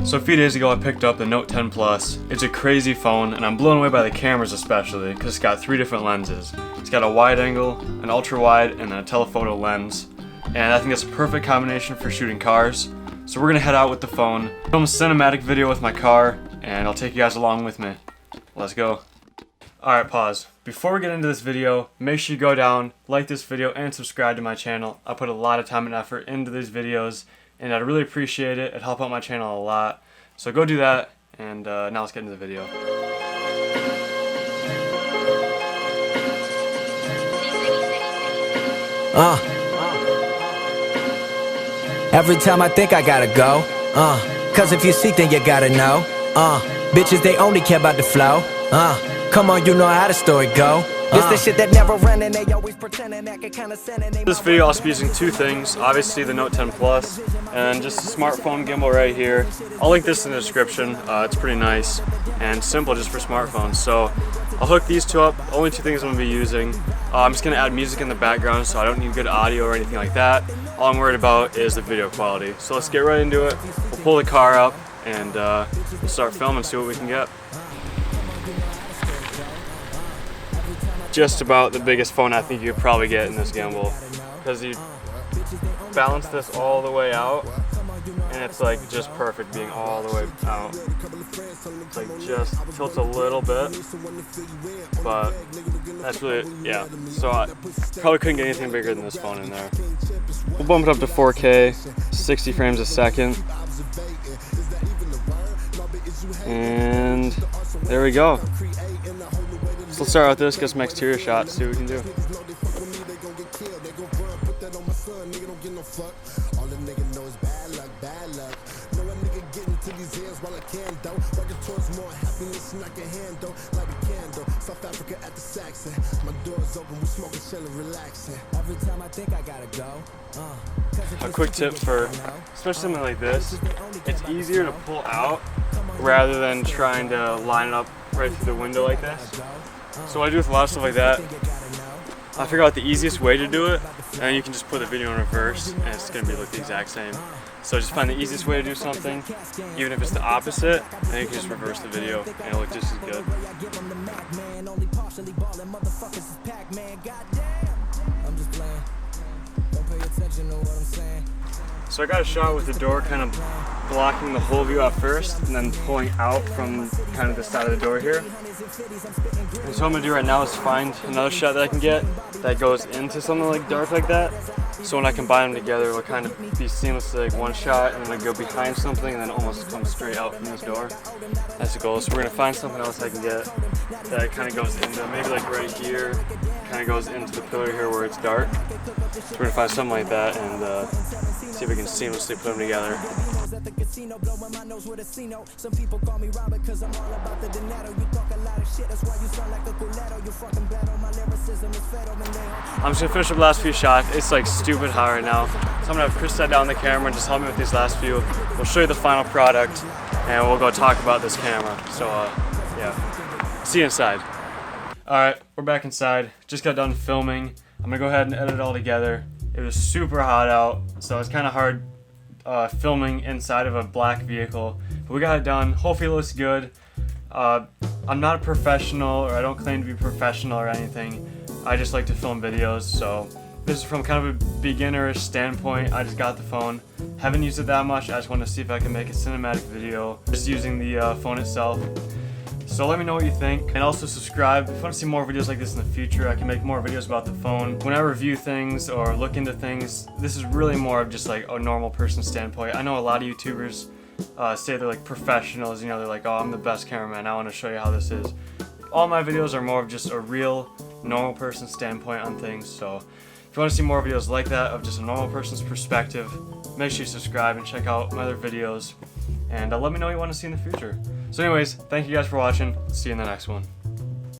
So a few days ago I picked up the Note 10 Plus. It's a crazy phone and I'm blown away by the cameras especially because it's got 3 different lenses. It's got a wide angle, an ultra wide, and then a telephoto lens. And I think that's a perfect combination for shooting cars. So we're gonna head out with the phone, film a cinematic video with my car, and I'll take you guys along with me. Let's go. Alright, pause. Before we get into this video, make sure you go down, like this video, and subscribe to my channel. I put a lot of time and effort into these videos, and I'd really appreciate it. It'd help out my channel a lot. So go do that, and now let's get into the video. Every time I think I gotta go, cause if you seek then you gotta know, bitches they only care about the flow, come on, you know how the story go. This the shit that never ran and they always pretending that can kinda send and they. This video I'll be using 2 things, obviously the Note 10 Plus and just a smartphone gimbal right here. I'll link this in the description. It's pretty nice and simple just for smartphones. So I'll hook these 2 up, only 2 things I'm gonna be using. I'm just gonna add music in the background so I don't need good audio or anything like that. All I'm worried about is the video quality. So let's get right into it. We'll pull the car up and we'll start filming and see what we can get. Just about the biggest phone I think you could probably get in this gimbal, because you balance this all the way out and it's like just perfect being all the way out. It's like just tilts a little bit, but that's really it. Yeah, so I probably couldn't get anything bigger than this phone in there. We'll bump it up to 4K, 60 frames a second, and there we go. So let's start with this, get some exterior shots, see what we can do. A quick tip for, especially something like this, it's easier to pull out rather than trying to line it up right through the window like this. So what I do with a lot of stuff like that, I figure out the easiest way to do it, and you can just put the video in reverse and it's going to look the exact same. So just find the easiest way to do something, even if it's the opposite, and you can just reverse the video and it'll look just as good. So I got a shot with the door kind of blocking the whole view at first and then pulling out from kind of the side of the door here. And so what I'm going to do right now is find another shot that I can get that goes into something like dark like that. So when I combine them together, it'll kind of be seamlessly like one shot and then I go behind something and then almost come straight out from this door. That's the goal. So we're going to find something else I can get that kind of goes into, maybe like right here, kind of goes into the pillar here where it's dark. So we're going to find something like that and see if we can seamlessly put them together. I'm just gonna finish up the last few shots. It's like stupid hot right now. So I'm gonna have Chris set down the camera and just help me with these last few. We'll show you the final product and we'll go talk about this camera. So yeah, see you inside. Alright, we're back inside. Just got done filming. I'm gonna go ahead and edit it all together. It was super hot out, so it's kind of hard filming inside of a black vehicle. But we got it done. Hopefully it looks good. I'm not a professional, or I don't claim to be professional or anything. I just like to film videos, so this is from kind of a beginner standpoint. I just got the phone. Haven't used it that much. I just want to see if I can make a cinematic video just using the phone itself. So let me know what you think, and also subscribe. If you want to see more videos like this in the future, I can make more videos about the phone. When I review things or look into things, this is really more of just like a normal person standpoint. I know a lot of YouTubers say they're like professionals, you know, they're like, oh, I'm the best cameraman, I want to show you how this is. All my videos are more of just a real, normal person standpoint on things, so if you want to see more videos like that of just a normal person's perspective, make sure you subscribe and check out my other videos, and let me know what you want to see in the future. So anyways, thank you guys for watching. See you in the next one.